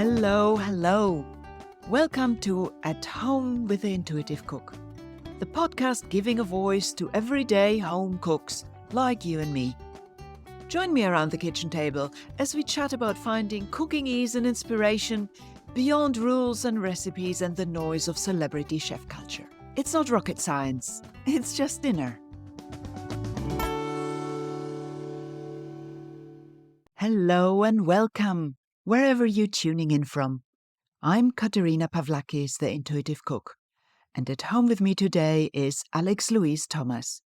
Hello, hello. Welcome to At Home with the Intuitive Cook, the podcast giving a voice to everyday home cooks like you and me. Join me around the kitchen table as we chat about finding cooking ease and inspiration beyond rules and recipes and the noise of celebrity chef culture. It's not rocket science, it's just dinner. Hello and welcome, wherever you're tuning in from. I'm Katerina, the Intuitive Cook, and at home with me today is Alexlouise Thomas.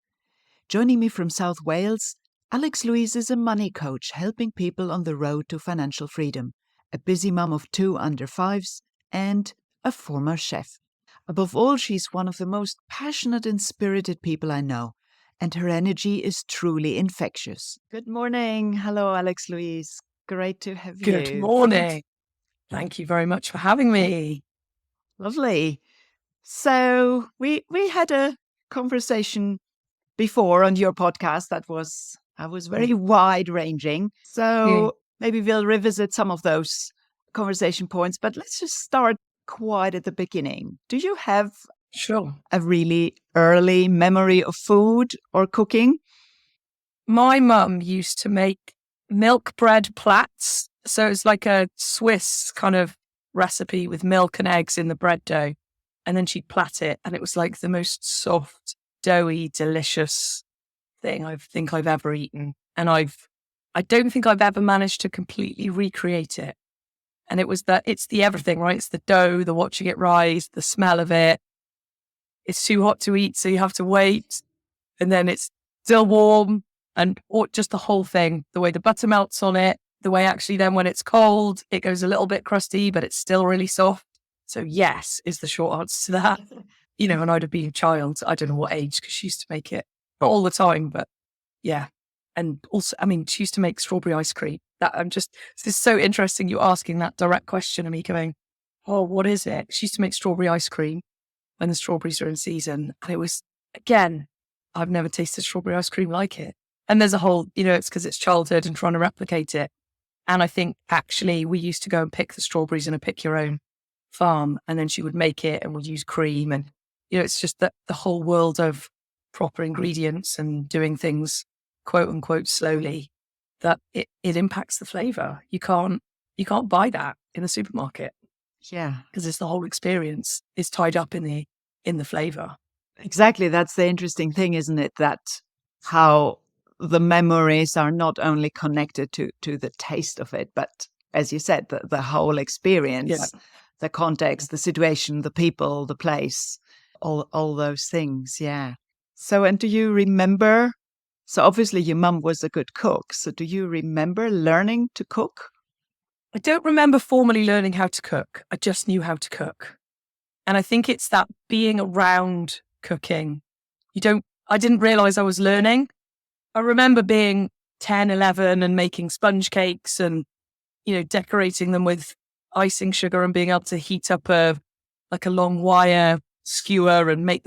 Joining me from South Wales, Alexlouise is a money coach helping people on the road to financial freedom, a busy mum of 2 under 5s, and a former chef. Above all, she's one of the most passionate and spirited people I know, and her energy is truly infectious. Good morning. Hello, Alexlouise. Great to have you. Good morning. Thank you very much for having me. Lovely. So we had a conversation before on your podcast that was very wide ranging. So maybe we'll revisit some of those conversation points, but let's just start quite at the beginning. Do you have a really early memory of food or cooking? My mum used to make milk bread plats. So it's like a Swiss kind of recipe with milk and eggs in the bread dough. And then she'd plait it. And it was like the most soft, doughy, delicious thing I think I've ever eaten. And I don't think I've ever managed to completely recreate it. And it's the everything, right? It's the dough, the watching it rise, the smell of it. It's too hot to eat, so you have to wait. And then it's still warm or just the whole thing, the way the butter melts on it, the way actually then when it's cold, it goes a little bit crusty, but it's still really soft. So yes, is the short answer to that. And I'd have been a child, I don't know what age, because she used to make it not all the time, but yeah. And also, she used to make strawberry ice cream. This is so interesting you asking that direct question and me going, oh, what is it? She used to make strawberry ice cream when the strawberries are in season. And it was, again, I've never tasted strawberry ice cream like it. And there's a whole, it's because it's childhood and trying to replicate it. And I think actually we used to go and pick the strawberries in a pick your own farm. And then she would make it and we'd use cream. And, it's just that the whole world of proper ingredients and doing things, quote unquote, slowly, that it impacts the flavor. You can't buy that in the supermarket. Yeah. Because it's the whole experience is tied up in the flavor. Exactly. That's the interesting thing, isn't it? That how the memories are not only connected to the taste of it, but as you said, the whole experience, the context, the situation, the people, the place, all those things. Yeah. So, and do you remember? So obviously your mum was a good cook. So do you remember learning to cook? I don't remember formally learning how to cook. I just knew how to cook. And I think it's that being around cooking. I didn't realize I was learning. I remember being 10, 11 and making sponge cakes and, decorating them with icing sugar and being able to heat up a long wire skewer and make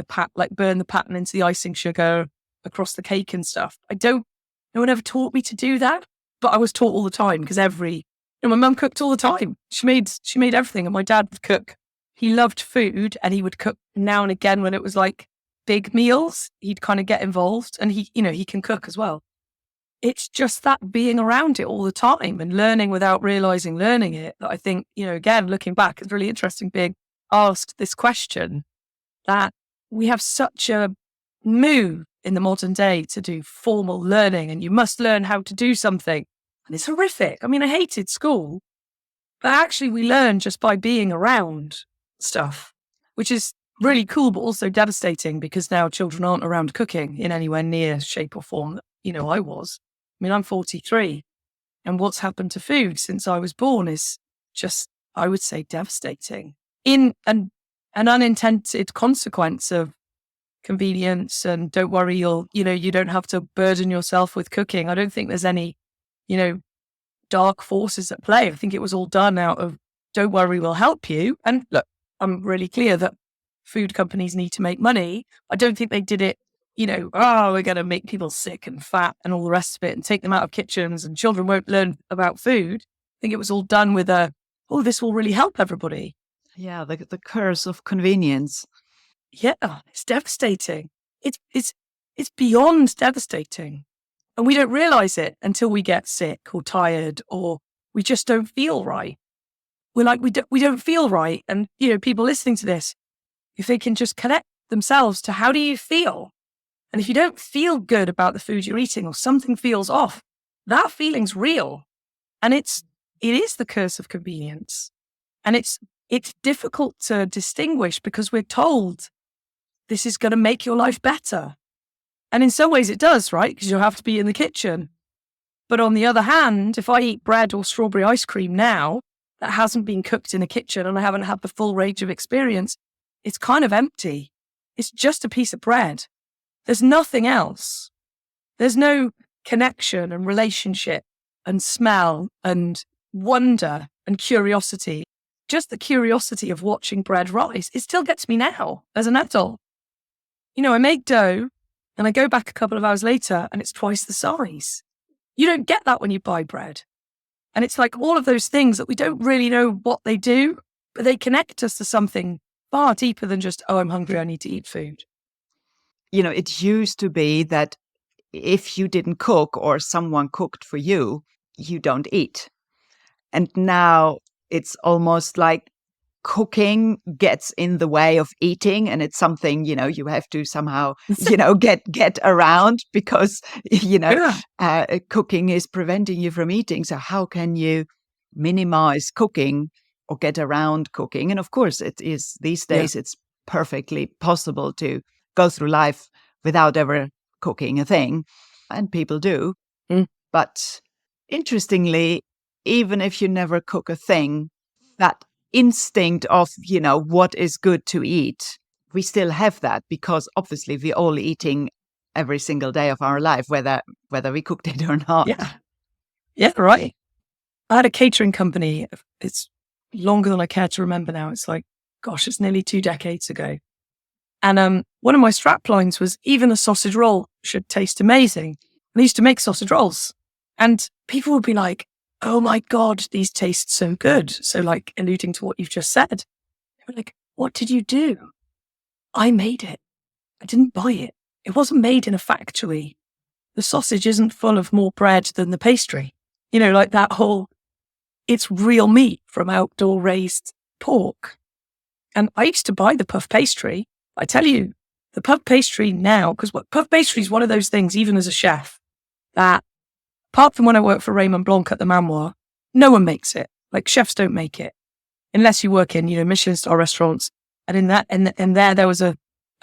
burn the pattern into the icing sugar across the cake and stuff. No one ever taught me to do that, but I was taught all the time because my mum cooked all the time. She made everything, and my dad would cook. He loved food, and he would cook now and again when it was like big meals. He'd kind of get involved, and he can cook as well. It's just that being around it all the time and learning without realizing learning it that I think, again, looking back, it's really interesting being asked this question that we have such a move in the modern day to do formal learning and you must learn how to do something. And it's horrific. I hated school, but actually we learn just by being around stuff, which is really cool, but also devastating because now children aren't around cooking in anywhere near shape or form that, I was. I'm 43 and what's happened to food since I was born is just, I would say, devastating in an unintended consequence of convenience and don't worry, you don't have to burden yourself with cooking. I don't think there's any, dark forces at play. I think it was all done out of don't worry, we'll help you. And look, I'm really clear that food companies need to make money. I don't think they did it, we're going to make people sick and fat and all the rest of it and take them out of kitchens and children won't learn about food. I think it was all done with oh, this will really help everybody. Yeah, the curse of convenience. Yeah, it's devastating. It's beyond devastating. And we don't realize it until we get sick or tired or we just don't feel right. We're like, we don't feel right. And, people listening to this, if they can just connect themselves to how do you feel? And if you don't feel good about the food you're eating or something feels off, that feeling's real. And it is the curse of convenience. And it's difficult to distinguish because we're told this is going to make your life better. And in some ways it does, right? Because you'll have to be in the kitchen. But on the other hand, if I eat bread or strawberry ice cream now that hasn't been cooked in a kitchen and I haven't had the full range of experience, it's kind of empty. It's just a piece of bread. There's nothing else. There's no connection and relationship and smell and wonder and curiosity. Just the curiosity of watching bread rise. It still gets me now as an adult. I make dough and I go back a couple of hours later and it's twice the size. You don't get that when you buy bread. And it's like all of those things that we don't really know what they do, but they connect us to something far deeper than just, oh, I'm hungry, I need to eat food. It used to be that if you didn't cook or someone cooked for you, you don't eat. And now it's almost like cooking gets in the way of eating, and it's something you have to somehow get around because cooking is preventing you from eating. So how can you minimize cooking or get around cooking? And of course it is these days it's perfectly possible to go through life without ever cooking a thing, and people do. But interestingly, even if you never cook a thing, that instinct of, what is good to eat, we still have that because obviously we're all eating every single day of our life, whether we cooked it or not. Yeah, right. I had a catering company. It's longer than I care to remember now. It's like, gosh, it's nearly 2 decades ago. And one of my strap lines was even a sausage roll should taste amazing. And I used to make sausage rolls. And people would be like, oh my God, these taste so good. So like alluding to what you've just said, they were like, what did you do? I made it. I didn't buy it. It wasn't made in a factory. The sausage isn't full of more bread than the pastry. Like that whole, it's real meat from outdoor raised pork. And I used to buy the puff pastry. I tell you, the puff pastry now, because puff pastry is one of those things, even as a chef, that apart from when I worked for Raymond Blanc at the Manoir, no one makes it. Like chefs don't make it unless you work in, Michelin star restaurants. And in that, and there was I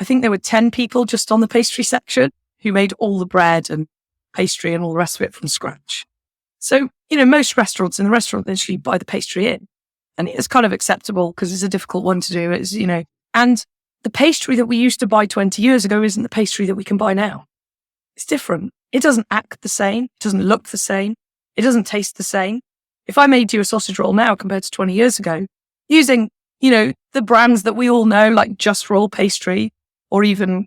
think there were 10 people just on the pastry section who made all the bread and pastry and all the rest of it from scratch. So, most restaurants in the restaurant literally buy the pastry in, and it's kind of acceptable because it's a difficult one to do. It's, and the pastry that we used to buy 20 years ago isn't the pastry that we can buy now. It's different. It doesn't act the same. It doesn't look the same. It doesn't taste the same. If I made you a sausage roll now compared to 20 years ago, using, the brands that we all know, like Just Roll pastry, or even,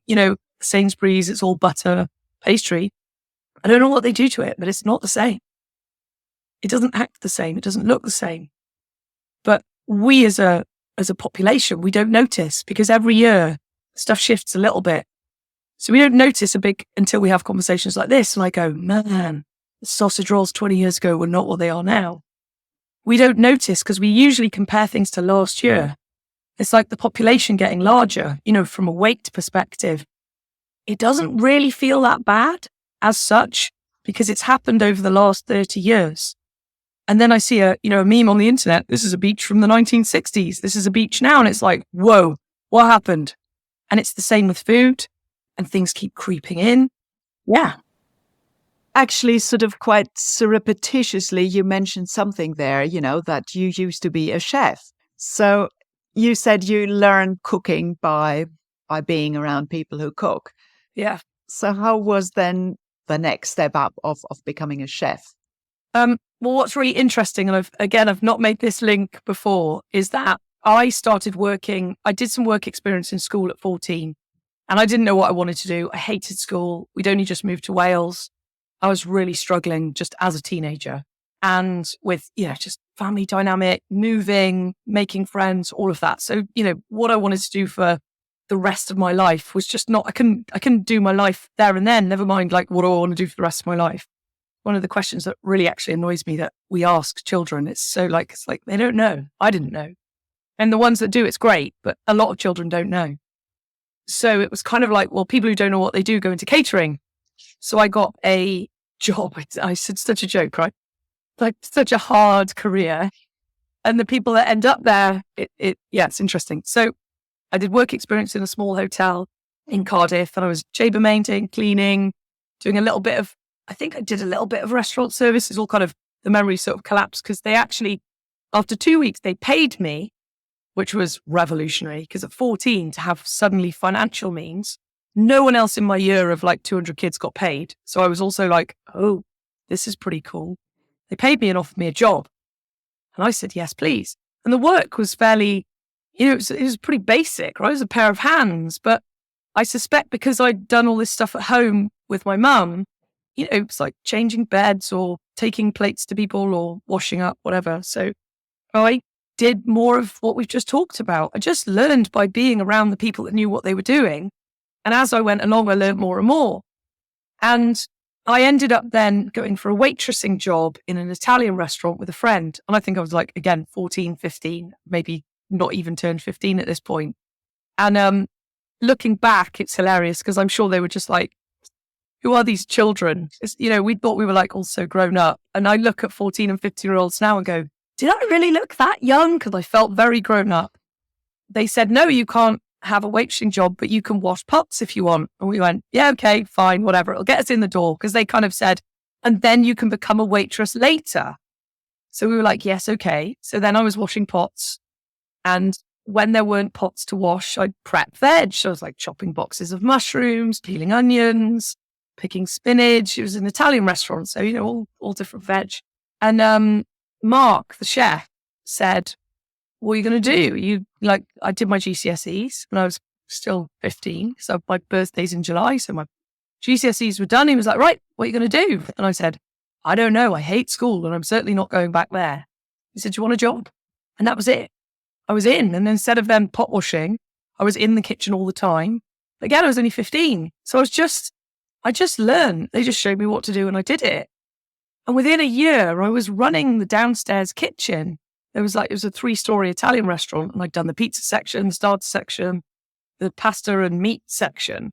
Sainsbury's, it's all butter pastry. I don't know what they do to it, but it's not the same. It doesn't act the same. It doesn't look the same. But we as a population, we don't notice because every year stuff shifts a little bit. So we don't notice a big until we have conversations like this. And I go, man, the sausage rolls 20 years ago were not what they are now. We don't notice because we usually compare things to last year. It's like the population getting larger, from a weight perspective. It doesn't really feel that bad as such because it's happened over the last 30 years. And then I see a meme on the internet. This is a beach from the 1960s. This is a beach now. And it's like, whoa, what happened? And it's the same with food. And things keep creeping in. Yeah. Actually, sort of quite surreptitiously, you mentioned something there, that you used to be a chef. So you said you learned cooking by being around people who cook. Yeah. So how was then the next step up of becoming a chef? Well, what's really interesting, and I've not made this link before, is that I started working. I did some work experience in school at 14. And I didn't know what I wanted to do. I hated school. We'd only just moved to Wales. I was really struggling just as a teenager. and with, just family dynamic, moving, making friends, all of that. So, what I wanted to do for the rest of my life was just not, I couldn't do my life there and then, never mind like what do I want to do for the rest of my life. One of the questions that really actually annoys me that we ask children, it's like they don't know. I didn't know. And the ones that do, it's great, but a lot of children don't know. So it was kind of like, well, people who don't know what they do go into catering. So I got a job. I said such a joke, right? Like such a hard career. And the people that end up there, it's interesting. So I did work experience in a small hotel in Cardiff, and I was chambermaiding, cleaning, doing a little bit of, I think I did a little bit of restaurant service. It's all kind of, the memory sort of collapsed because they actually, after 2 weeks, they paid me, which was revolutionary because at 14 to have suddenly financial means, no one else in my year of like 200 kids got paid. So I was also like, oh, this is pretty cool. They paid me and offered me a job. And I said, yes, please. And the work was fairly, it was pretty basic, right? It was a pair of hands. But I suspect because I'd done all this stuff at home with my mum, it's like changing beds or taking plates to people or washing up, whatever. So I did more of what we've just talked about. I just learned by being around the people that knew what they were doing. And as I went along, I learned more and more. And I ended up then going for a waitressing job in an Italian restaurant with a friend. And I think I was like, again, 14, 15, maybe not even turned 15 at this point. And looking back, it's hilarious because I'm sure they were just like, who are these children? We thought we were like all so grown up. And I look at 14 and 15-year-olds now and go, did I really look that young? Because I felt very grown up. They said, no, you can't have a waitressing job, but you can wash pots if you want. And we went, yeah, okay, fine, whatever. It'll get us in the door. Because they kind of said, and then you can become a waitress later. So we were like, yes, okay. So then I was washing pots. And when there weren't pots to wash, I'd prep veg. So I was like chopping boxes of mushrooms, peeling onions, picking spinach. It was an Italian restaurant. So, all different veg. And Mark, the chef, said, what are you going to do? I did my GCSEs when I was still 15. So my birthday's in July. So my GCSEs were done. He was like, right, what are you going to do? And I said, I don't know. I hate school and I'm certainly not going back there. He said, do you want a job? And that was it. I was in. And instead of then pot washing, I was in the kitchen all the time. Again, I was only 15. So I just learned. They just showed me what to do and I did it. And within a year, I was running the downstairs kitchen. It was a 3-story Italian restaurant, and I'd done the pizza section, the starter section, the pasta and meat section.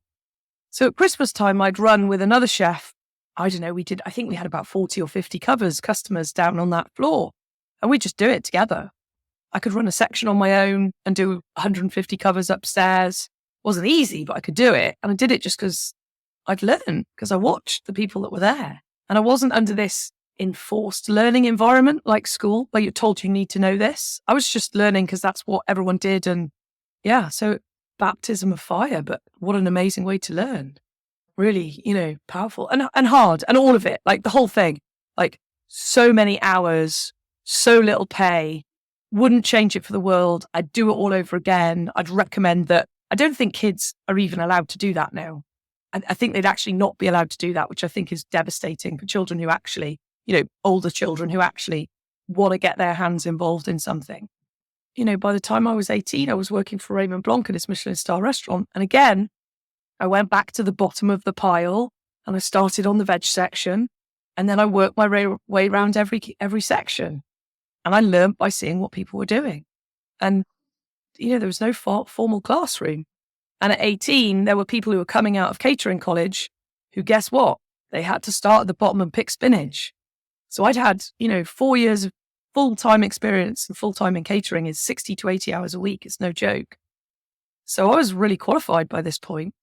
So at Christmas time, I'd run with another chef. I don't know, I think we had about 40 or 50 customers down on that floor, and we'd just do it together. I could run a section on my own and do 150 covers upstairs. It wasn't easy, but I could do it. And I did it just because I'd learned, because I watched the people that were there. And I wasn't under this enforced learning environment like school, where you're told you need to know this. I was just learning because that's what everyone did. And yeah, so baptism of fire, but what an amazing way to learn. Really, powerful and hard, and all of it, like the whole thing, like so many hours, so little pay, wouldn't change it for the world. I'd do it all over again. I'd recommend that. I don't think kids are even allowed to do that now. I think they'd actually not be allowed to do that, which I think is devastating for children who actually, older children who actually want to get their hands involved in something. By the time I was 18, I was working for Raymond Blanc at his Michelin star restaurant. And again, I went back to the bottom of the pile and I started on the veg section. And then I worked my way around every section. And I learned by seeing what people were doing. And, there was no formal classroom. And at 18, there were people who were coming out of catering college who, guess what? They had to start at the bottom and pick spinach. So I'd had, 4 years of full-time experience, and full-time in catering is 60 to 80 hours a week. It's no joke. So I was really qualified by this point.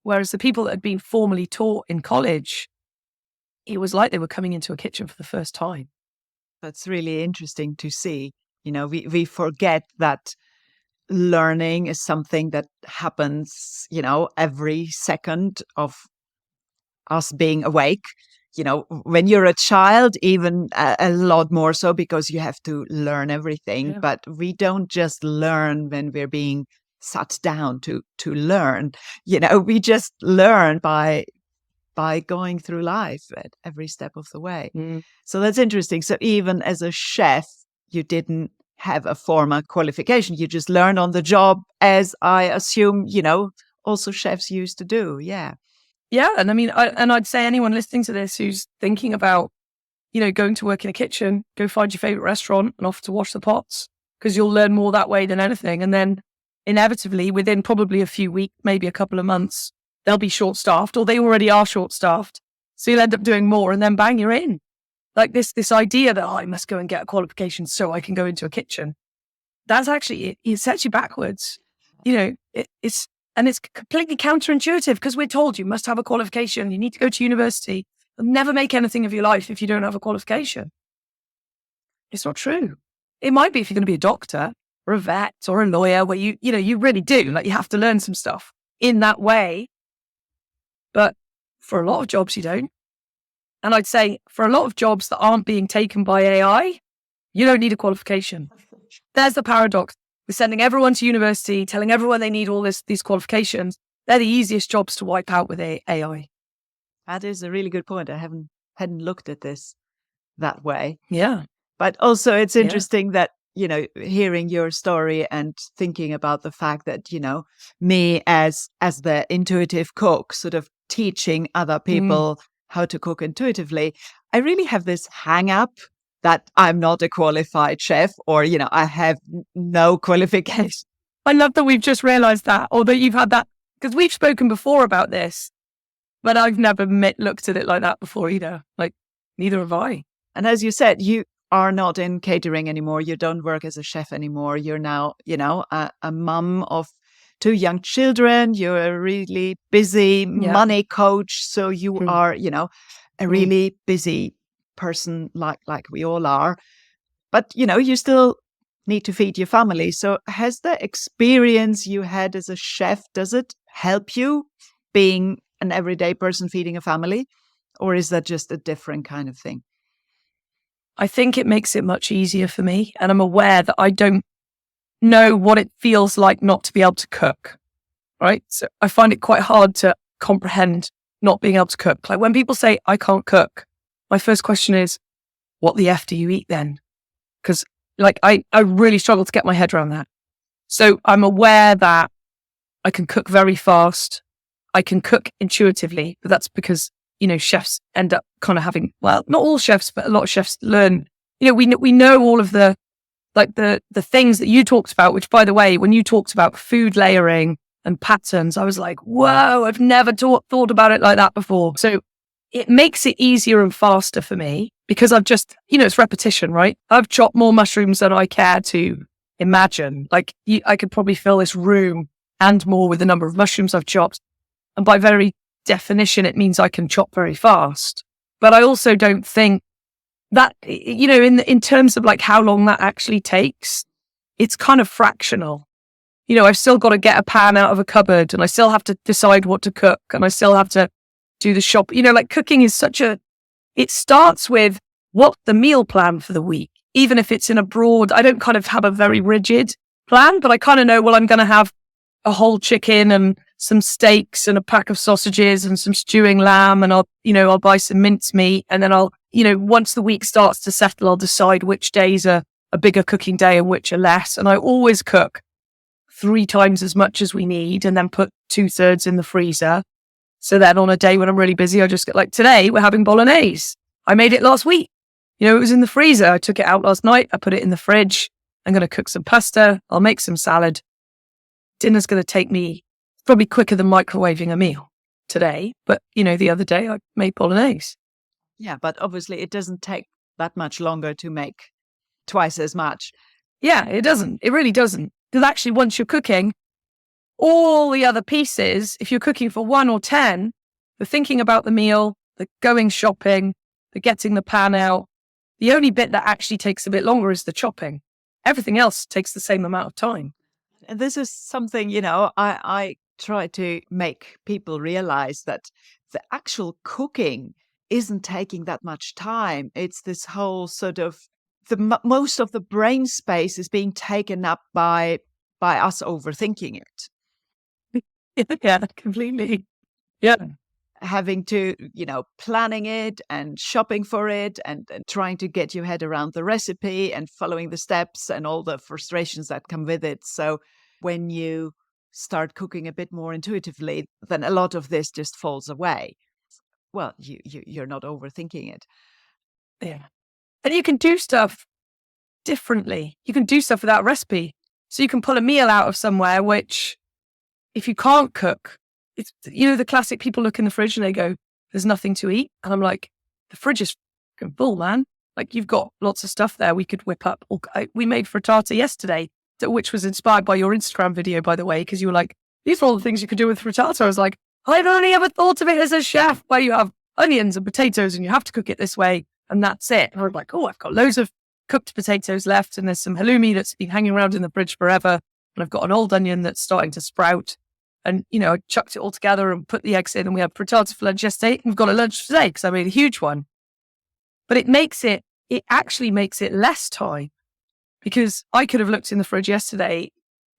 Whereas the people that had been formally taught in college, it was like they were coming into a kitchen for the first time. That's really interesting to see. We forget that learning is something that happens, every second of us being awake. When you're a child, even a lot more so, because you have to learn everything. Yeah. But we don't just learn when we're being sat down to learn. We just learn by by going through life at every step of the way. Mm. So that's interesting. So even as a chef, you didn't have a formal qualification. You just learned on the job, as I assume, also chefs used to do. Yeah. Yeah. And I mean, I'd say anyone listening to this who's thinking about, going to work in a kitchen, go find your favorite restaurant and offer to wash the pots, because you'll learn more that way than anything. And then inevitably, within probably a few weeks, maybe a couple of months, they'll be short-staffed, or they already are short-staffed. So you'll end up doing more, and then bang, you're in. Like this idea that, I must go and get a qualification so I can go into a kitchen. That's actually, it sets you backwards. It's completely counterintuitive, because we're told you must have a qualification. You need to go to university. You'll never make anything of your life if you don't have a qualification. It's not true. It might be if you're going to be a doctor or a vet or a lawyer, where you really do, like, you have to learn some stuff in that way. But for a lot of jobs, you don't. And I'd say for a lot of jobs that aren't being taken by AI, you don't need a qualification. There's the paradox. We're sending everyone to university, telling everyone they need all these qualifications. They're the easiest jobs to wipe out with AI. That is a really good point. I hadn't looked at this that way. Yeah. But also it's interesting that, hearing your story and thinking about the fact that, me as the intuitive cook, sort of teaching other people how to cook intuitively, I really have this hang up that I'm not a qualified chef, or, I have no qualification. I love that we've just realized that, or that you've had that, because we've spoken before about this, but I've never looked at it like that before either. Like, neither have I. And as you said, you are not in catering anymore. You don't work as a chef anymore. You're now, a mum of 2 young children. You're a really busy money coach. So you are, a really busy person, like we all are. But, you still need to feed your family. So has the experience you had as a chef, does it help you being an everyday person feeding a family? Or is that just a different kind of thing? I think it makes it much easier for me. And I'm aware that I don't know what it feels like not to be able to cook. Right. So I find it quite hard to comprehend not being able to cook. Like, when people say I can't cook, my first question is, what the F do you eat then? Because I really struggle to get my head around that. So I'm aware that I can cook very fast. I can cook intuitively, but that's because, chefs end up kind of having, well, not all chefs, but a lot of chefs learn, we know all of the things that you talked about, which, by the way, when you talked about food layering and patterns, I was like, whoa, I've never thought about it like that before. So it makes it easier and faster for me, because I've just, it's repetition, right? I've chopped more mushrooms than I care to imagine. Like, I could probably fill this room and more with the number of mushrooms I've chopped. And by very definition, it means I can chop very fast. But I also don't think that, in terms of like how long that actually takes, it's kind of fractional. I've still got to get a pan out of a cupboard, and I still have to decide what to cook, and I still have to do the shop. Like, cooking is it starts with what's the meal plan for the week. Even if it's in a broad, I don't kind of have a very rigid plan, but I kind of know, well, I'm going to have a whole chicken and some steaks and a pack of sausages and some stewing lamb, and I'll buy some mincemeat, and then I'll, once the week starts to settle, I'll decide which days are a bigger cooking day and which are less. And I always cook 3 times as much as we need, and then put 2/3 in the freezer. So then on a day when I'm really busy, I just get, like, today we're having bolognese. I made it last week. It was in the freezer. I took it out last night. I put it in the fridge. I'm going to cook some pasta. I'll make some salad. Dinner's going to take me probably quicker than microwaving a meal today. But, the other day I made bolognese. Yeah, but obviously it doesn't take that much longer to make twice as much. Yeah, it doesn't. It really doesn't. Because actually, once you're cooking, all the other pieces, if you're cooking for 1 or 10, the thinking about the meal, the going shopping, the getting the pan out, the only bit that actually takes a bit longer is the chopping. Everything else takes the same amount of time. And this is something, I try to make people realize, that the actual cooking isn't taking that much time. It's this whole sort of, most of the brain space is being taken up by us overthinking it. Yeah, completely. Yeah. having to, planning it and shopping for it and trying to get your head around the recipe and following the steps and all the frustrations that come with it. So when you start cooking a bit more intuitively, then a lot of this just falls away. Well, you're not overthinking it. Yeah. And you can do stuff differently. You can do stuff without a recipe. So you can pull a meal out of somewhere, which if you can't cook, it's, the classic people look in the fridge and they go, there's nothing to eat. And I'm like, the fridge is fucking full, man. Like, you've got lots of stuff there we could whip up. We made frittata yesterday, which was inspired by your Instagram video, by the way, because you were like, these are all the things you could do with frittata. I was like, I'd only ever thought of it as a chef, where you have onions and potatoes and you have to cook it this way. And that's it. And I was like, oh, I've got loads of cooked potatoes left. And there's some halloumi that's been hanging around in the fridge forever. And I've got an old onion that's starting to sprout. And, I chucked it all together and put the eggs in, and we had frittata for lunch yesterday. And we've got a lunch today because I made a huge one. But it actually makes it less time, because I could have looked in the fridge yesterday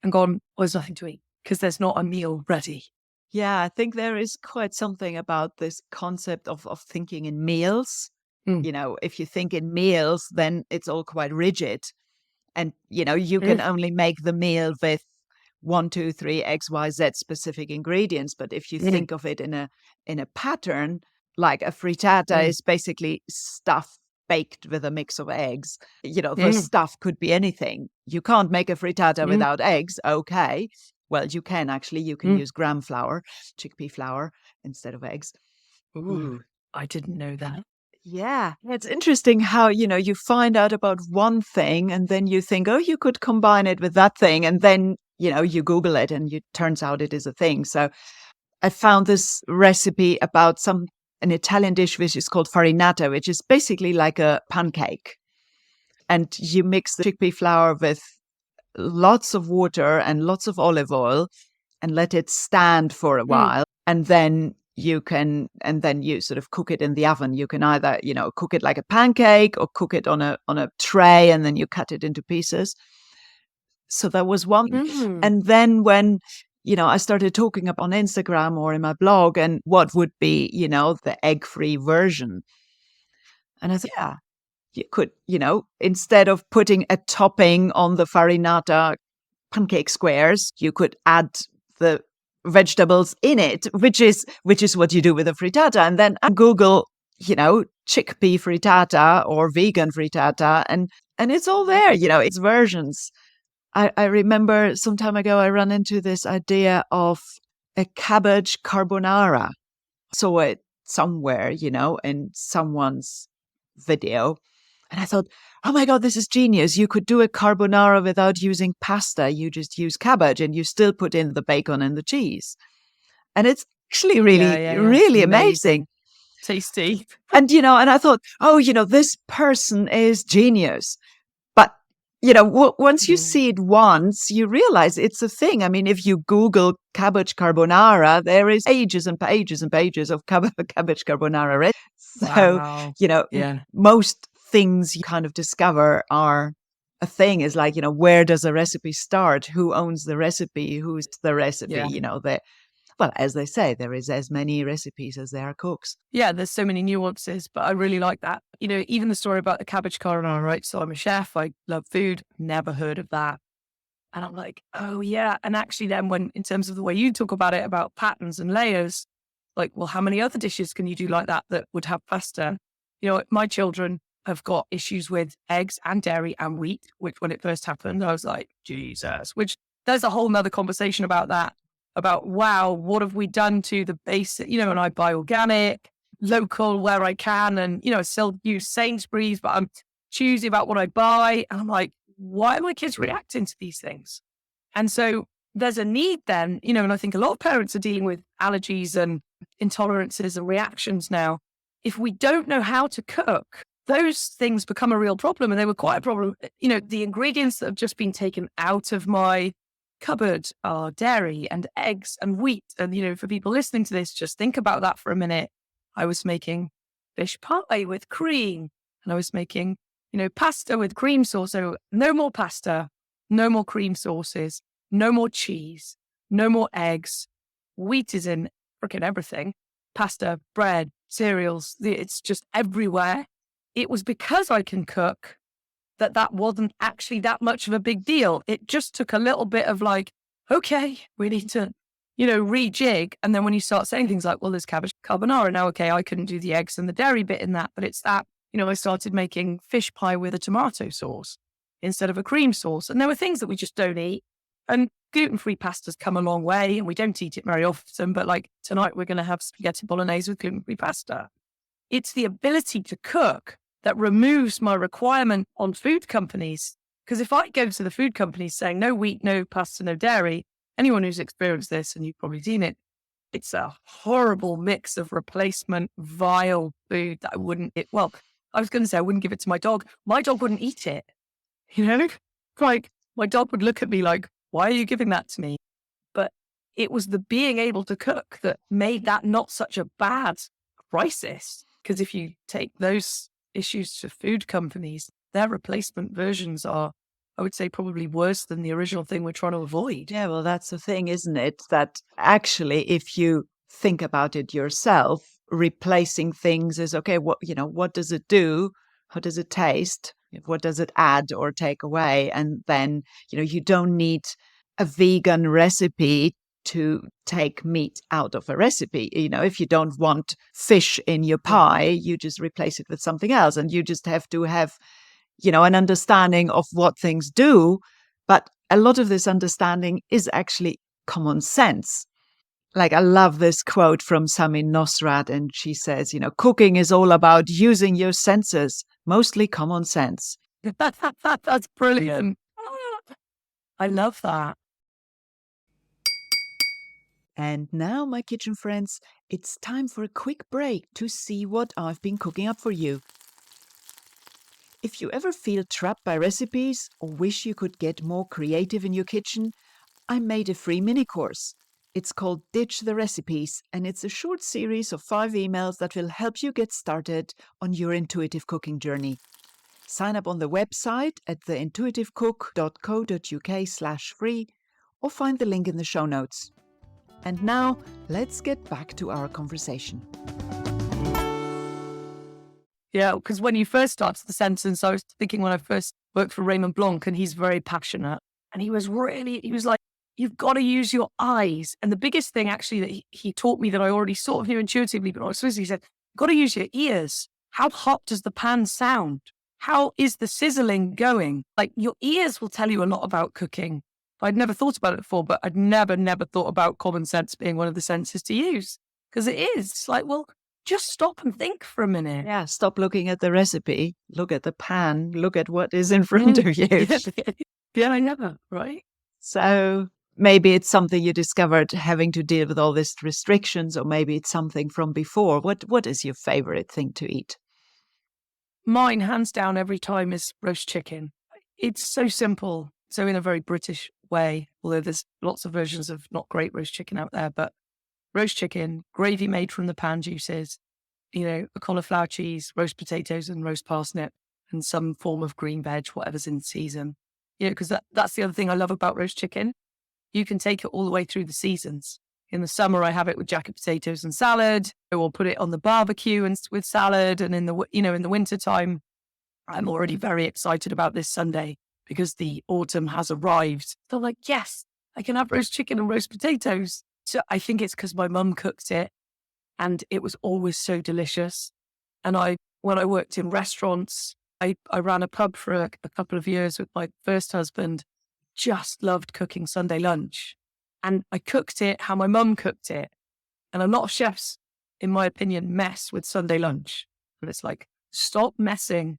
and gone, well, there's nothing to eat because there's not a meal ready. Yeah, I think there is quite something about this concept of thinking in meals. If you think in meals, then it's all quite rigid. And, you can only make the meal with 1, 2, 3, X, Y, Z specific ingredients. But if you think of it in a pattern, like a frittata is basically stuff baked with a mix of eggs. The stuff could be anything. You can't make a frittata without eggs. Okay. Well, you can actually. You can use gram flour, chickpea flour, instead of eggs. Ooh, I didn't know that. Yeah, it's interesting how, you find out about one thing and then you think, oh, you could combine it with that thing. And then, you Google it and it turns out it is a thing. So I found this recipe about an Italian dish which is called farinata, which is basically like a pancake. And you mix the chickpea flour with lots of water and lots of olive oil and let it stand for a while. And then you sort of cook it in the oven. You can either, cook it like a pancake or cook it on a tray, and then you cut it into pieces. So that was one. And then when, I started talking up on Instagram or in my blog, and what would be, the egg-free version. And I thought, yeah, you could, instead of putting a topping on the farinata pancake squares, you could add the vegetables in it, which is what you do with a frittata. And then Google, chickpea frittata or vegan frittata, and it's all there, it's versions. I remember some time ago, I ran into this idea of a cabbage carbonara. Saw it somewhere, in someone's video. And I thought, oh my God, this is genius. You could do a carbonara without using pasta. You just use cabbage and you still put in the bacon and the cheese. And it's actually really amazing. Tasty. And, and I thought, oh, this person is genius. But, once you see it once, you realize it's a thing. I mean, if you Google cabbage carbonara, there is pages and pages and pages of cabbage carbonara. So, most things you kind of discover are a thing. Is like, where does a recipe start? Who owns the recipe? Who's the recipe? Well, as they say, there is as many recipes as there are cooks. Yeah, there's so many nuances, but I really like that. Even the story about the cabbage carbonara, right? So I'm a chef, I love food, never heard of that. And I'm like, oh yeah. And actually then when, in terms of the way you talk about it, about patterns and layers, like, well, how many other dishes can you do like that would have pasta? My children have got issues with eggs and dairy and wheat, which when it first happened, I was like, Jesus, which there's a whole nother conversation about that. About, wow, what have we done to the basic, and I buy organic, local where I can, and, still use Sainsbury's, but I'm choosy about what I buy. And I'm like, why are my kids reacting to these things? And so there's a need then, and I think a lot of parents are dealing with allergies and intolerances and reactions now. If we don't know how to cook, those things become a real problem. And they were quite a problem. The ingredients that have just been taken out of my cupboard are dairy and eggs and wheat. And, for people listening to this, just think about that for a minute. I was making fish pie with cream, and I was making, pasta with cream sauce. So no more pasta, no more cream sauces, no more cheese, no more eggs. Wheat is in freaking everything. pasta, bread, cereals. It's just everywhere. It was because I can cook that wasn't actually that much of a big deal. It just took a little bit of like, okay, we need to, rejig. And then when you start saying things like, well, there's cabbage carbonara now, okay, I couldn't do the eggs and the dairy bit in that, but it's that, I started making fish pie with a tomato sauce instead of a cream sauce. And there were things that we just don't eat. And gluten-free pasta's come a long way, and we don't eat it very often, but like tonight we're going to have spaghetti bolognese with gluten-free pasta. It's the ability to cook that removes my requirement on food companies. Because if I go to the food companies saying no wheat, no pasta, no dairy, anyone who's experienced this, and you've probably seen it, it's a horrible mix of replacement, vile food that I wouldn't eat. Well, I was going to say I wouldn't give it to my dog. My dog wouldn't eat it. Like my dog would look at me like, why are you giving that to me? But it was the being able to cook that made that not such a bad crisis. Because if you take those issues to food companies, their replacement versions are, I would say, probably worse than the original thing we're trying to avoid. Yeah, well, that's the thing, isn't it? That actually, if you think about it yourself, replacing things is okay. What does it do? How does it taste? What does it add or take away? And then, you don't need a vegan recipe to take meat out of a recipe. If you don't want fish in your pie, you just replace it with something else. And you just have to have, an understanding of what things do. But a lot of this understanding is actually common sense. Like, I love this quote from Sami Nosrat, and she says, cooking is all about using your senses, mostly common sense. That's brilliant. I love that. And now, my kitchen friends, it's time for a quick break to see what I've been cooking up for you. If you ever feel trapped by recipes or wish you could get more creative in your kitchen, I made a free mini course. It's called Ditch the Recipes, and it's a short series of 5 emails that will help you get started on your intuitive cooking journey. Sign up on the website at theintuitivecook.co.uk/free or find the link in the show notes. And now, let's get back to our conversation. Yeah, because when you first started the sentence, I was thinking when I first worked for Raymond Blanc, and he's very passionate. And he was like, you've got to use your eyes. And the biggest thing actually that he taught me that I already sort of knew intuitively, but I was he said, you've got to use your ears. How hot does the pan sound? How is the sizzling going? Like, your ears will tell you a lot about cooking. I'd never thought about it before, but I'd never thought about common sense being one of the senses to use. Because it is. It's like, well, just stop and think for a minute. Yeah, stop looking at the recipe, look at the pan, look at what is in front of you. Yeah, I know, right? So maybe it's something you discovered having to deal with all these restrictions, or maybe it's something from before. What is your favorite thing to eat? Mine, hands down, every time is roast chicken. It's so simple. So in a very British way, although there's lots of versions of not great roast chicken out there, but roast chicken, gravy made from the pan juices, a cauliflower cheese, roast potatoes and roast parsnip, and some form of green veg, whatever's in season. Because that's the other thing I love about roast chicken. You can take it all the way through the seasons. In the summer, I have it with jacket potatoes and salad, or put it on the barbecue and with salad. And in the wintertime, I'm already very excited about this Sunday because the autumn has arrived. So like, yes, I can have roast chicken and roast potatoes. So I think it's because my mum cooked it and it was always so delicious. And when I worked in restaurants, I ran a pub for a couple of years with my first husband, just loved cooking Sunday lunch. And I cooked it how my mum cooked it. And a lot of chefs, in my opinion, mess with Sunday lunch. And it's like, stop messing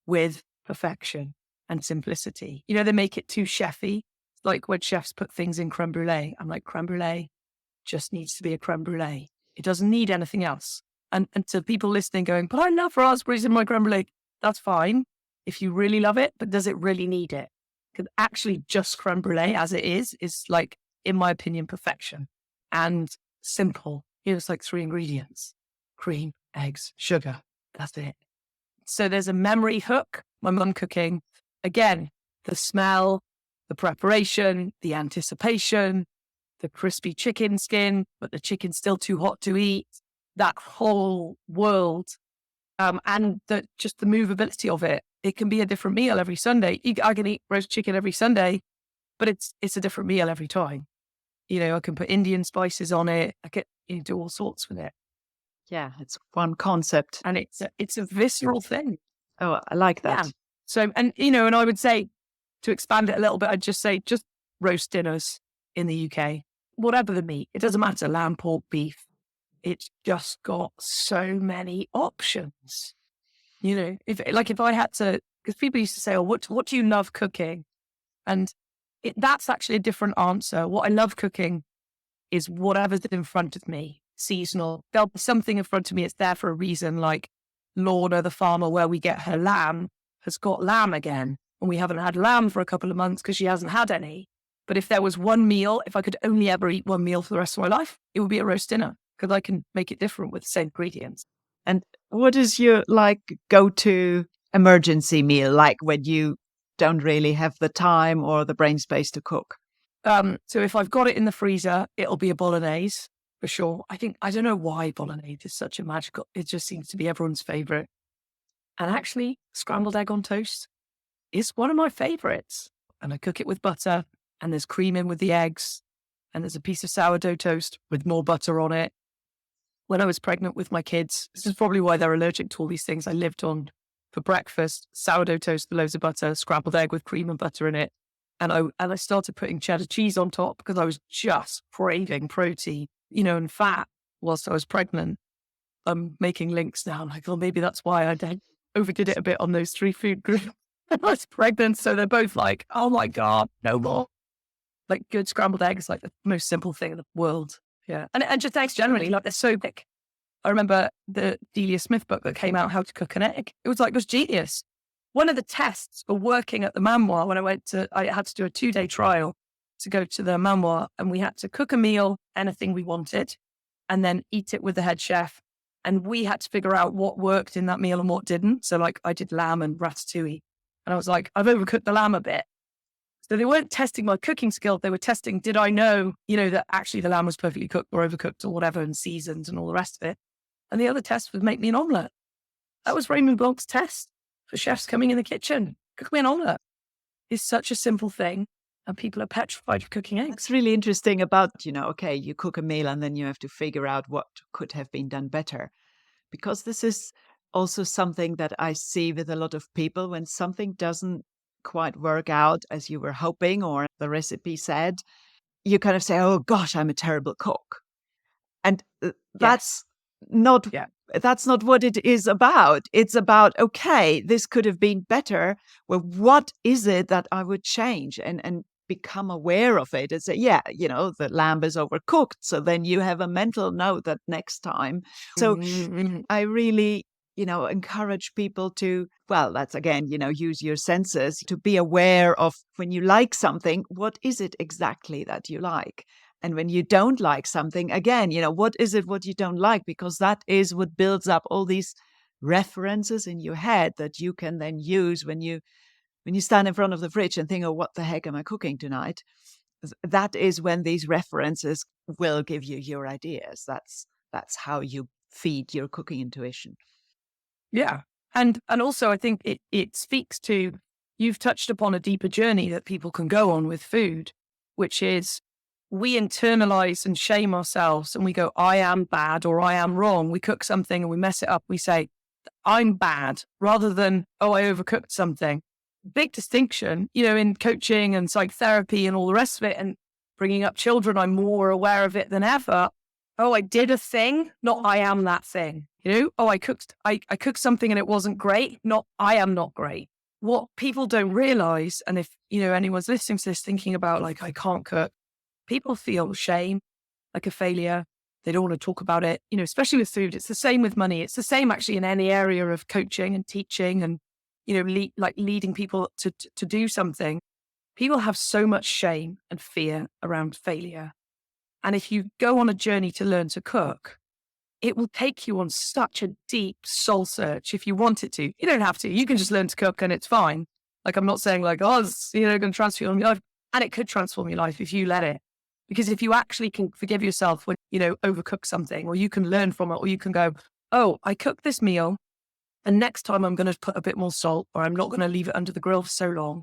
with perfection and simplicity. They make it too chefy. Like when chefs put things in creme brulee. I'm like, creme brulee just needs to be a creme brulee. It doesn't need anything else. And to people listening going, but I love raspberries in my creme brulee. That's fine if you really love it, but does it really need it? Because actually just creme brulee as it is like, in my opinion, perfection and simple. It's like 3 ingredients: cream, eggs, sugar. That's it. So there's a memory hook. My mum cooking, again, the smell, the preparation, the anticipation, the crispy chicken skin, but the chicken's still too hot to eat. that whole world, and just the movability of it. It can be a different meal every Sunday. I can eat roast chicken every Sunday, but it's a different meal every time. I can put Indian spices on it. I can do all sorts with it. Yeah, it's one concept. And it's a visceral thing. Oh, I like that. Yeah. So, and I would say, to expand it a little bit, I'd just say just roast dinners in the UK, whatever the meat, it doesn't matter, lamb, pork, beef. It's just got so many options. If I had to, because people used to say, "Oh, what do you love cooking?" And that's actually a different answer. What I love cooking is whatever's in front of me, seasonal. There'll be something in front of me. It's there for a reason. Like Lorna, the farmer where we get her lamb, has got lamb again, and we haven't had lamb for a couple of months because she hasn't had any. But if there was one meal, if I could only ever eat one meal for the rest of my life, it would be a roast dinner, because I can make it different with the same ingredients. And what is your go-to emergency meal, like when you don't really have the time or the brain space to cook? So if I've got it in the freezer, it'll be a bolognese for sure. I don't know why bolognese is such a magical, it just seems to be everyone's favorite. And actually, scrambled egg on toast is one of my favorites. And I cook it with butter, and there's cream in with the eggs, and there's a piece of sourdough toast with more butter on it. When I was pregnant with my kids, this is probably why they're allergic to all these things, I lived on for breakfast sourdough toast with loads of butter, scrambled egg with cream and butter in it. And I started putting cheddar cheese on top because I was just craving protein, and fat whilst I was pregnant. I'm making links now. I'm like, well, maybe that's why I overdid it a bit on those 3 food groups. I was pregnant, so they're both like, oh my God, no more. Like good scrambled egg is like the most simple thing in the world. Yeah. And just eggs generally, like they're so big. I remember the Delia Smith book that came out, How to Cook an Egg. It was genius. One of the tests for working at the Manoir, when I had to do a 2-day trial to go to the Manoir, and we had to cook a meal, anything we wanted, and then eat it with the head chef. And we had to figure out what worked in that meal and what didn't. So I did lamb and ratatouille. And I was like, I've overcooked the lamb a bit. So they weren't testing my cooking skill. They were testing, did I know, that actually the lamb was perfectly cooked or overcooked or whatever, and seasoned and all the rest of it. And the other test was make me an omelette. That was Raymond Blanc's test for chefs coming in the kitchen. Cook me an omelette. It's such a simple thing, and people are petrified of cooking eggs. It's really interesting about, okay, you cook a meal and then you have to figure out what could have been done better. Because this is also something that I see with a lot of people. When something doesn't quite work out as you were hoping or the recipe said, you kind of say, oh gosh, I'm a terrible cook. And that's not what it is about. It's about, okay, this could have been better. Well, what is it that I would change and become aware of it and say, the lamb is overcooked. So then you have a mental note that next time. So I really, encourage people to, that's again, use your senses to be aware of when you like something, what is it exactly that you like? And when you don't like something, again, what is it what you don't like? Because that is what builds up all these references in your head that you can then use when you stand in front of the fridge and think, oh, what the heck am I cooking tonight? That is when these references will give you your ideas. That's how you feed your cooking intuition. Yeah. And also I think it speaks to, you've touched upon a deeper journey that people can go on with food, which is we internalize and shame ourselves and we go, I am bad or I am wrong. We cook something and we mess it up. We say, I'm bad, rather than, oh, I overcooked something. Big distinction, in coaching and psychotherapy and all the rest of it, and bringing up children, I'm more aware of it than ever. Oh, I did a thing, not I am that thing. Oh, I cooked something and it wasn't great, not I am not great. What people don't realize, and if, anyone's listening to this thinking about I can't cook, people feel shame, like a failure. They don't want to talk about it, especially with food. It's the same with money. It's the same actually in any area of coaching and teaching and, leading people to do something. People have so much shame and fear around failure. And if you go on a journey to learn to cook, it will take you on such a deep soul search if you want it to. You don't have to. You can just learn to cook and it's fine. I'm not saying it's, going to transform your life. And it could transform your life if you let it. Because if you actually can forgive yourself when, overcook something, or you can learn from it, or you can go, oh, I cooked this meal and next time I'm going to put a bit more salt, or I'm not going to leave it under the grill for so long.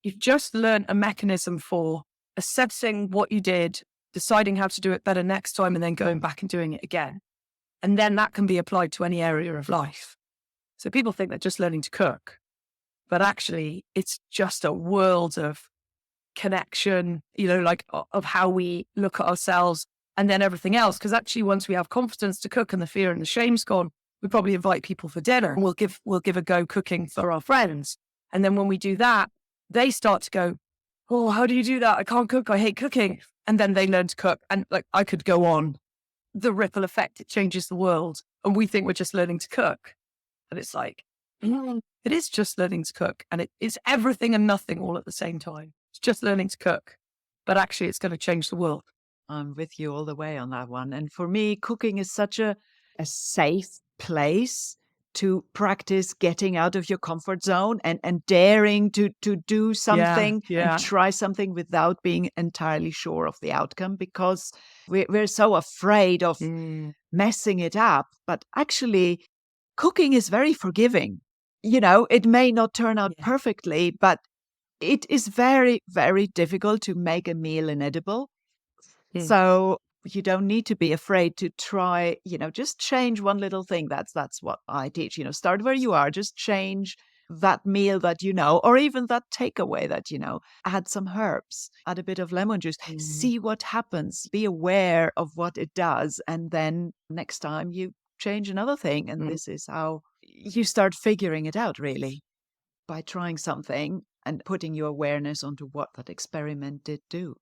You've just learned a mechanism for assessing what you did, deciding how to do it better next time, and then going back and doing it again. And then that can be applied to any area of life. So people think they're just learning to cook, but actually it's just a world of connection, of how we look at ourselves and then everything else. Because actually, once we have confidence to cook and the fear and the shame's gone, we probably invite people for dinner and we'll give a go cooking for our friends. And then when we do that, they start to go, oh, how do you do that? I can't cook. I hate cooking. And then they learn to cook. And I could go on. The ripple effect, it changes the world. And we think we're just learning to cook. But it's like, it is just learning to cook. And it's everything and nothing all at the same time. It's just learning to cook. But actually, it's going to change the world. I'm with you all the way on that one. And for me, cooking is such a safe place to practice getting out of your comfort zone and daring to do something and try something without being entirely sure of the outcome, because we're so afraid of messing it up. But actually, cooking is very forgiving. It may not turn out perfectly, but it is very, very difficult to make a meal inedible. So you don't need to be afraid to try, just change one little thing. That's what I teach, start where you are, just change that meal that or even that takeaway that add some herbs, add a bit of lemon juice, see what happens, be aware of what it does. And then next time you change another thing. And this is how you start figuring it out, really, by trying something and putting your awareness onto what that experiment did do.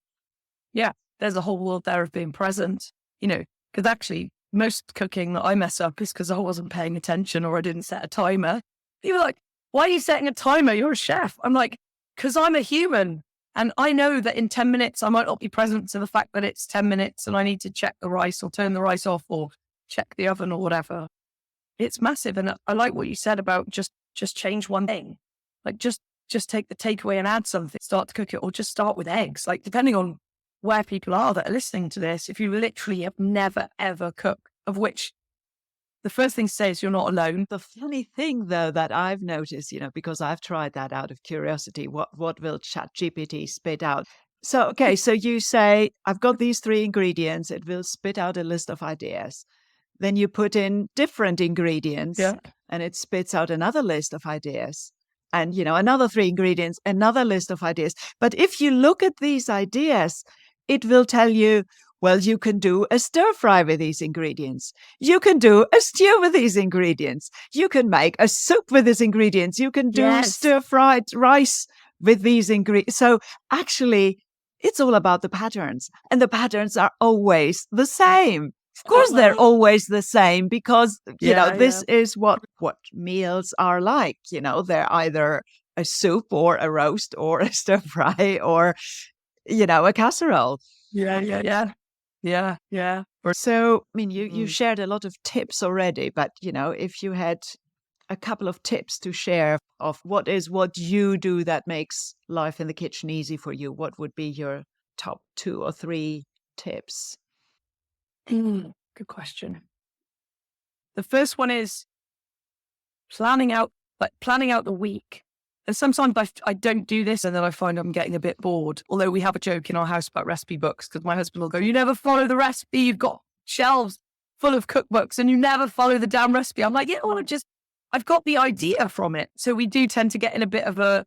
Yeah. There's a whole world there of being present, because actually most cooking that I mess up is because I wasn't paying attention or I didn't set a timer. People are like, why are you setting a timer? You're a chef. I'm like, because I'm a human. And I know that in 10 minutes, I might not be present to the fact that it's 10 minutes and I need to check the rice or turn the rice off or check the oven or whatever. It's massive. And I like what you said about just change one thing. Like just take the takeaway and add something, start to cook it, or just start with eggs. Like depending on where people are that are listening to this, if you literally have never, ever cooked, of which the first thing to say is you're not alone. The funny thing, though, that I've noticed, because I've tried that out of curiosity, what will ChatGPT spit out? So, okay, so you say, I've got these 3 ingredients. It will spit out a list of ideas. Then you put in different ingredients and it spits out another list of ideas. And, another 3 ingredients, another list of ideas. But if you look at these ideas, it will tell you, well, you can do a stir fry with these ingredients. You can do a stew with these ingredients. You can make a soup with these ingredients. You can do stir fried rice with these ingredients. So actually, it's all about the patterns. And the patterns are always the same. Of course, they're always the same because, this is what meals are like. They're either a soup or a roast or a stir fry or a casserole. Yeah. So, you shared a lot of tips already, but, if you had a couple of tips to share of what you do that makes life in the kitchen easy for you, what would be your top 2 or 3 tips? Good question. The first one is planning out the week. And sometimes I don't do this and then I find I'm getting a bit bored. Although we have a joke in our house about recipe books because my husband will go, you never follow the recipe. You've got shelves full of cookbooks and you never follow the damn recipe. I'm like, I've got the idea from it. So we do tend to get in a bit of a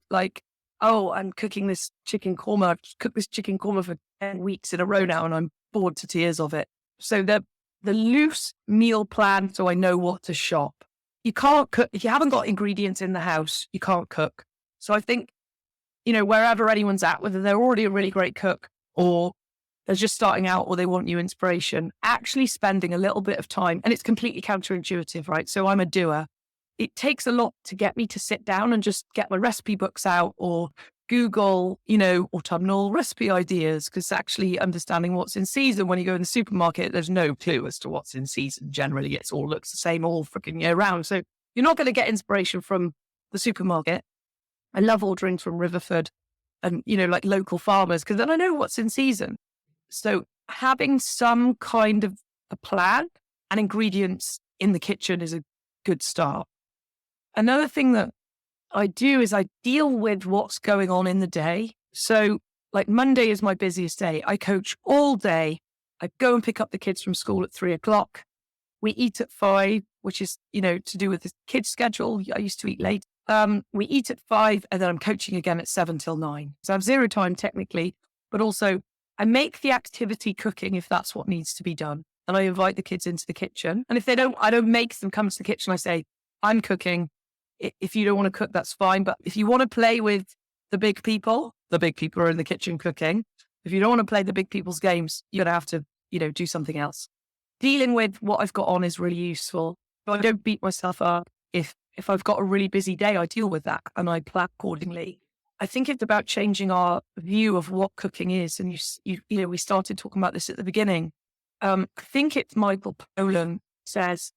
I'm cooking this chicken korma. I've cooked this chicken korma for 10 weeks in a row now and I'm bored to tears of it. So the loose meal plan so I know what to shop. You can't cook. If you haven't got ingredients in the house, you can't cook. So I think, wherever anyone's at, whether they're already a really great cook or they're just starting out or they want new inspiration, actually spending a little bit of time, and it's completely counterintuitive, right? So I'm a doer. It takes a lot to get me to sit down and just get my recipe books out or Google, autumnal recipe ideas, because actually understanding what's in season when you go in the supermarket, there's no clue as to what's in season. Generally, it all looks the same all freaking year round. So you're not going to get inspiration from the supermarket. I love ordering from Riverford and, local farmers, because then I know what's in season. So having some kind of a plan and ingredients in the kitchen is a good start. Another thing that I do is I deal with what's going on in the day. So like Monday is my busiest day. I coach all day. I go and pick up the kids from school at 3:00. We eat at 5, which is, to do with the kids' schedule. I used to eat late. We eat at 5 and then I'm coaching again at 7 till 9. So I have zero time technically, but also I make the activity cooking if that's what needs to be done. And I invite the kids into the kitchen. And if they don't, I don't make them come to the kitchen. I say, I'm cooking. If you don't want to cook, that's fine. But if you want to play with the big people are in the kitchen cooking. If you don't want to play the big people's games, you're going to have to, do something else. Dealing with what I've got on is really useful. But I don't beat myself up. If I've got a really busy day, I deal with that and I plan accordingly. I think it's about changing our view of what cooking is. And we started talking about this at the beginning. I think it's Michael Pollan says,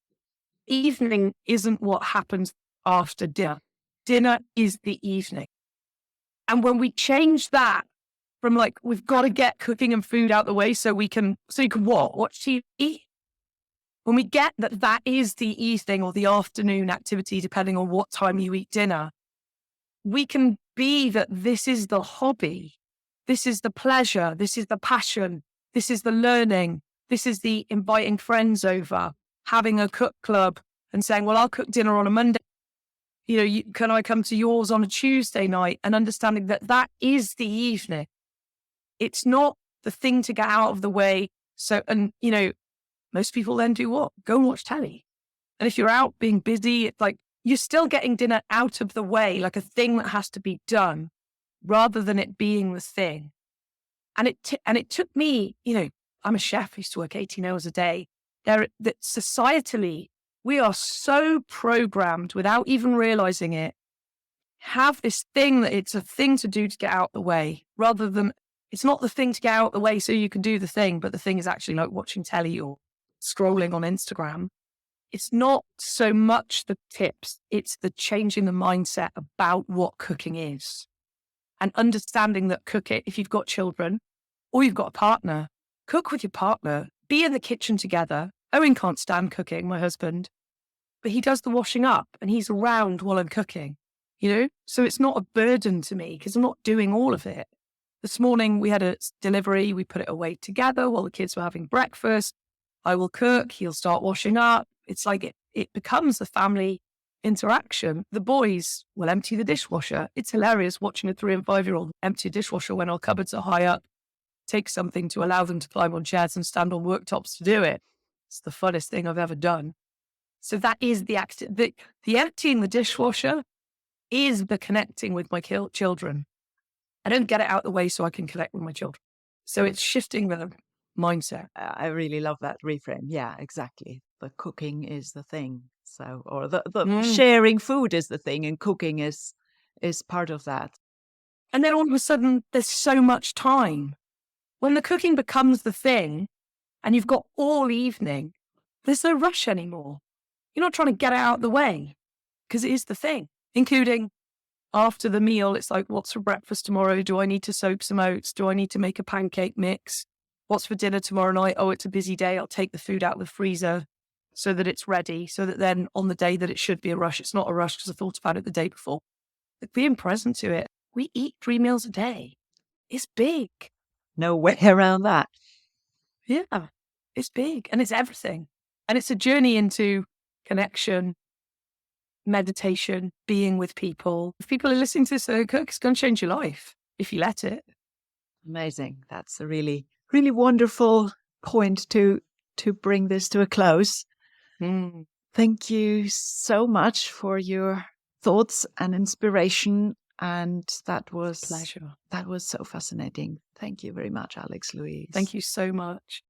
evening isn't what happens after dinner. Dinner is the evening. And when we change that from like, we've got to get cooking and food out the way so you can what? Watch TV? When we get that is the evening or the afternoon activity, depending on what time you eat dinner, we can be that this is the hobby. This is the pleasure. This is the passion. This is the learning. This is the inviting friends over, having a cook club and saying, well, I'll cook dinner on a Monday. Can I come to yours on a Tuesday night? And understanding that is the evening. It's not the thing to get out of the way. So, most people then do what? Go and watch telly. And if you're out being busy, it's like you're still getting dinner out of the way, like a thing that has to be done rather than it being the thing. And it took me, I'm a chef, I used to work 18 hours a day. That societally, we are so programmed without even realizing it, have this thing that it's a thing to do to get out the way rather than it's not the thing to get out the way so you can do the thing, but the thing is actually like watching telly or scrolling on Instagram. It's not so much the tips, it's the changing the mindset about what cooking is and understanding that cooking, if you've got children or you've got a partner, cook with your partner, be in the kitchen together. Owen can't stand cooking, my husband, but he does the washing up and he's around while I'm cooking, So it's not a burden to me because I'm not doing all of it. This morning we had a delivery, we put it away together while the kids were having breakfast. I will cook, he'll start washing up. It's like it becomes a family interaction. The boys will empty the dishwasher. It's hilarious watching a 3 and 5-year-old empty a dishwasher when our cupboards are high up, take something to allow them to climb on chairs and stand on worktops to do it. It's the funnest thing I've ever done. So that is the emptying the dishwasher is the connecting with my children. I don't get it out of the way so I can connect with my children. So it's shifting the mindset. I really love that reframe. Yeah, exactly. The cooking is the thing. So, or the sharing food is the thing, and cooking is part of that. And then all of a sudden, there's so much time. When the cooking becomes the thing, and you've got all evening, there's no rush anymore. You're not trying to get it out of the way because it is the thing, including after the meal. It's like, what's for breakfast tomorrow? Do I need to soak some oats? Do I need to make a pancake mix? What's for dinner tomorrow night? Oh, it's a busy day. I'll take the food out of the freezer so that it's ready. So that then on the day that it should be a rush, it's not a rush because I thought about it the day before. But being present to it. We eat 3 meals a day. It's big. No way around that. Yeah, it's big and it's everything. And it's a journey into connection, meditation, being with people. If people are listening to this, cook, it's going to change your life if you let it. Amazing. That's a really, really wonderful point to bring this to a close. Thank you so much for your thoughts and inspiration. And that was pleasure. That was so fascinating. Thank you very much, Alexlouise. Thank you so much.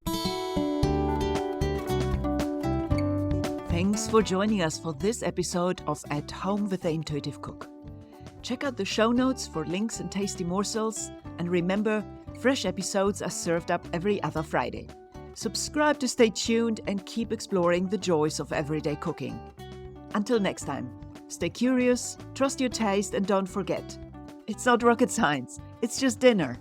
Thanks for joining us for this episode of At Home with the Intuitive Cook. Check out the show notes for links and tasty morsels. And remember, fresh episodes are served up every other Friday. Subscribe to stay tuned and keep exploring the joys of everyday cooking. Until next time, stay curious, trust your taste, and don't forget, it's not rocket science, it's just dinner.